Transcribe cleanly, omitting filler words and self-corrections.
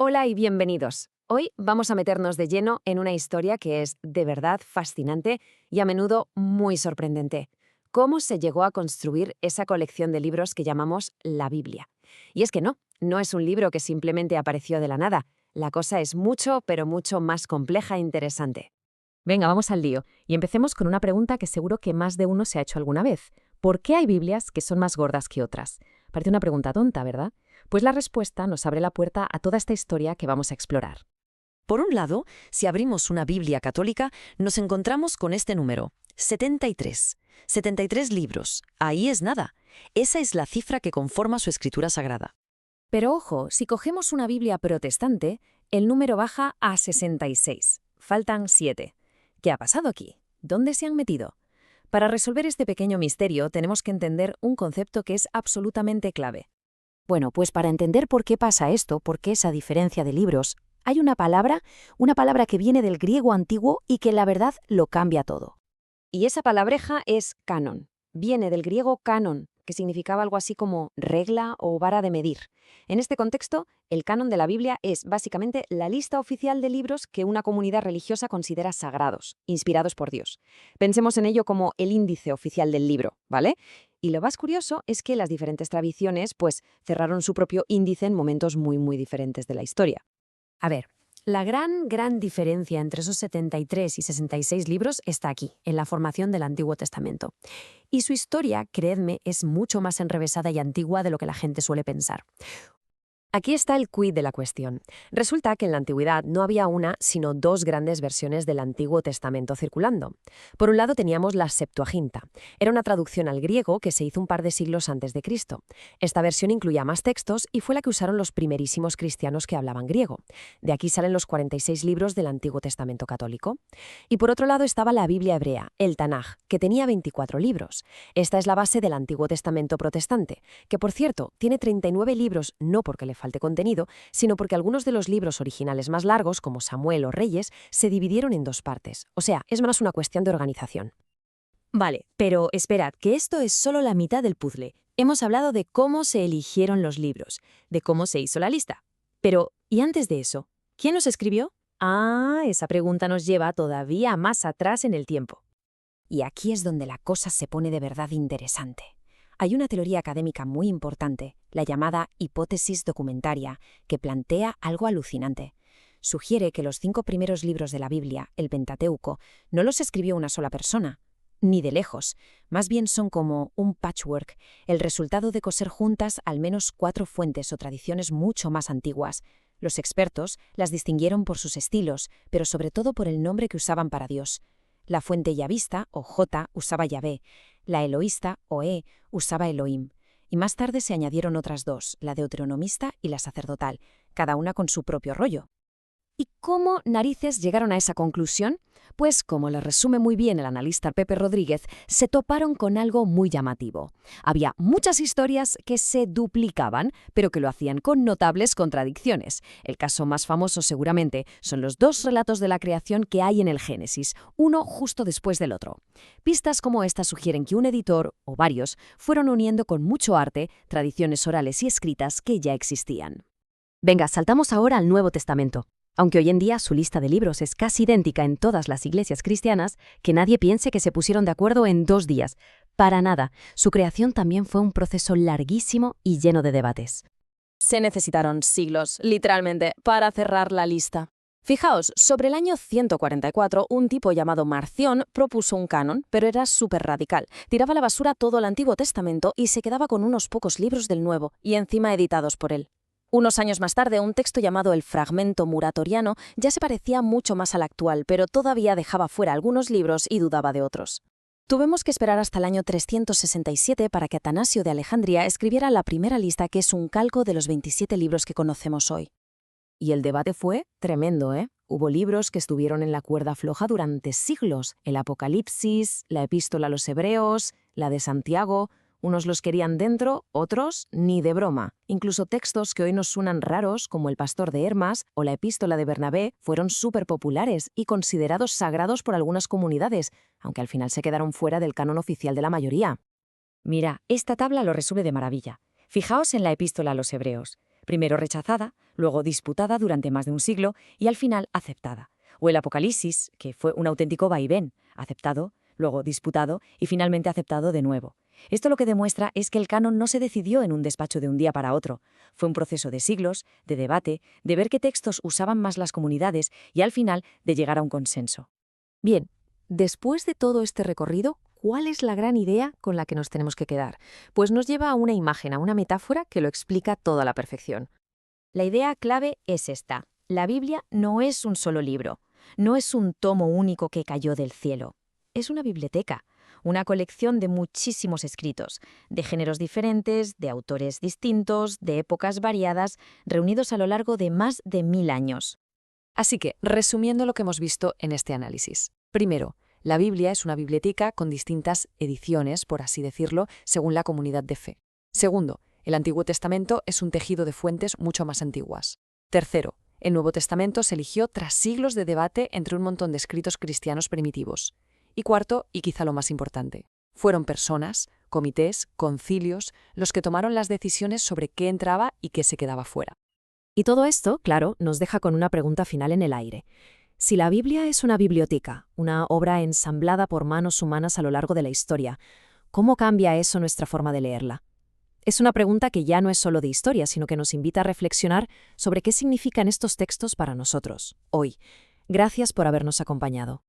Hola y bienvenidos. Hoy vamos a meternos de lleno en una historia que es de verdad fascinante y a menudo muy sorprendente. ¿Cómo se llegó a construir esa colección de libros que llamamos la Biblia? Y es que no es un libro que simplemente apareció de la nada. La cosa es mucho, pero mucho más compleja e interesante. Venga, vamos al lío. Y empecemos con una pregunta que seguro que más de uno se ha hecho alguna vez. ¿Por qué hay Biblias que son más gordas que otras? Parece una pregunta tonta, ¿verdad? Pues la respuesta nos abre la puerta a toda esta historia que vamos a explorar. Por un lado, si abrimos una Biblia católica, nos encontramos con este número, 73. 73 libros. Ahí es nada. Esa es la cifra que conforma su escritura sagrada. Pero ojo, si cogemos una Biblia protestante, el número baja a 66. Faltan 7. ¿Qué ha pasado aquí? ¿Dónde se han metido? Para resolver este pequeño misterio tenemos que entender un concepto que es absolutamente clave. Bueno, pues para entender por qué pasa esto, por qué esa diferencia de libros, hay una palabra que viene del griego antiguo y que la verdad lo cambia todo. Y esa palabreja es canon. Viene del griego canon, que significaba algo así como regla o vara de medir. En este contexto, el canon de la Biblia es básicamente la lista oficial de libros que una comunidad religiosa considera sagrados, inspirados por Dios. Pensemos en ello como el índice oficial del libro, ¿vale? Y lo más curioso es que las diferentes tradiciones, pues, cerraron su propio índice en momentos muy diferentes de la historia. A ver, la gran diferencia entre esos 73 y 66 libros está aquí, en la formación del Antiguo Testamento. Y su historia, creedme, es mucho más enrevesada y antigua de lo que la gente suele pensar. Aquí está el quid de la cuestión. Resulta que en la antigüedad no había una, sino dos grandes versiones del Antiguo Testamento circulando. Por un lado teníamos la Septuaginta. Era una traducción al griego que se hizo un par de siglos antes de Cristo. Esta versión incluía más textos y fue la que usaron los primerísimos cristianos que hablaban griego. De aquí salen los 46 libros del Antiguo Testamento católico. Y por otro lado estaba la Biblia hebrea, el Tanaj, que tenía 24 libros. Esta es la base del Antiguo Testamento protestante, que por cierto tiene 39 libros no porque le falte contenido, sino porque algunos de los libros originales más largos, como Samuel o Reyes, se dividieron en dos partes. O sea, es más una cuestión de organización. Vale, pero esperad, que esto es solo la mitad del puzzle. Hemos hablado de cómo se eligieron los libros, de cómo se hizo la lista. Pero, ¿y antes de eso? ¿Quién los escribió? Ah, esa pregunta nos lleva todavía más atrás en el tiempo. Y aquí es donde la cosa se pone de verdad interesante. Hay una teoría académica muy importante, la llamada hipótesis documentaria, que plantea algo alucinante. Sugiere que los 5 primeros libros de la Biblia, el Pentateuco, no los escribió una sola persona, ni de lejos. Más bien son como un patchwork, el resultado de coser juntas al menos 4 fuentes o tradiciones mucho más antiguas. Los expertos las distinguieron por sus estilos, pero sobre todo por el nombre que usaban para Dios. La fuente yavista, o J, usaba Yahvé. La eloísta, o E, usaba Elohim. Y más tarde se añadieron otras dos, la deuteronomista y la sacerdotal, cada una con su propio rollo. ¿Y cómo narices llegaron a esa conclusión? Pues, como le resume muy bien el analista Pepe Rodríguez, se toparon con algo muy llamativo. Había muchas historias que se duplicaban, pero que lo hacían con notables contradicciones. El caso más famoso, seguramente, son los 2 relatos de la creación que hay en el Génesis, uno justo después del otro. Pistas como esta sugieren que un editor, o varios, fueron uniendo con mucho arte tradiciones orales y escritas que ya existían. Venga, saltamos ahora al Nuevo Testamento. Aunque hoy en día su lista de libros es casi idéntica en todas las iglesias cristianas, que nadie piense que se pusieron de acuerdo en 2 días. Para nada, su creación también fue un proceso larguísimo y lleno de debates. Se necesitaron siglos, literalmente, para cerrar la lista. Fijaos, sobre el año 144, un tipo llamado Marción propuso un canon, pero era súper radical. Tiraba a la basura todo el Antiguo Testamento y se quedaba con unos pocos libros del Nuevo, y encima editados por él. Unos años más tarde, un texto llamado el Fragmento Muratoriano ya se parecía mucho más al actual, pero todavía dejaba fuera algunos libros y dudaba de otros. Tuvimos que esperar hasta el año 367 para que Atanasio de Alejandría escribiera la primera lista, que es un calco de los 27 libros que conocemos hoy. Y el debate fue tremendo, ¿eh? Hubo libros que estuvieron en la cuerda floja durante siglos. El Apocalipsis, la Epístola a los Hebreos, la de Santiago. Unos los querían dentro, otros ni de broma. Incluso textos que hoy nos suenan raros, como el Pastor de Hermas o la Epístola de Bernabé, fueron súper populares y considerados sagrados por algunas comunidades, aunque al final se quedaron fuera del canon oficial de la mayoría. Mira, esta tabla lo resume de maravilla. Fijaos en la Epístola a los Hebreos. primero rechazada, luego disputada durante más de un siglo y al final aceptada. O el Apocalipsis, que fue un auténtico vaivén, aceptado, luego disputado y finalmente aceptado de nuevo. Esto lo que demuestra es que el canon no se decidió en un despacho de un día para otro. Fue un proceso de siglos, de debate, de ver qué textos usaban más las comunidades y al final de llegar a un consenso. Bien, después de todo este recorrido, ¿cuál es la gran idea con la que nos tenemos que quedar? Pues nos lleva a una imagen, a una metáfora que lo explica todo a la perfección. La idea clave es esta. La Biblia no es un solo libro, no es un tomo único que cayó del cielo. Es una biblioteca, una colección de muchísimos escritos, de géneros diferentes, de autores distintos, de épocas variadas, reunidos a lo largo de más de 1000 años. Así que, resumiendo lo que hemos visto en este análisis. Primero, la Biblia es una biblioteca con distintas ediciones, por así decirlo, según la comunidad de fe. Segundo, el Antiguo Testamento es un tejido de fuentes mucho más antiguas. Tercero, el Nuevo Testamento se eligió tras siglos de debate entre un montón de escritos cristianos primitivos. Y cuarto, y quizá lo más importante, fueron personas, comités, concilios, los que tomaron las decisiones sobre qué entraba y qué se quedaba fuera. Y todo esto, claro, nos deja con una pregunta final en el aire. Si la Biblia es una biblioteca, una obra ensamblada por manos humanas a lo largo de la historia, ¿cómo cambia eso nuestra forma de leerla? Es una pregunta que ya no es solo de historia, sino que nos invita a reflexionar sobre qué significan estos textos para nosotros, hoy. Gracias por habernos acompañado.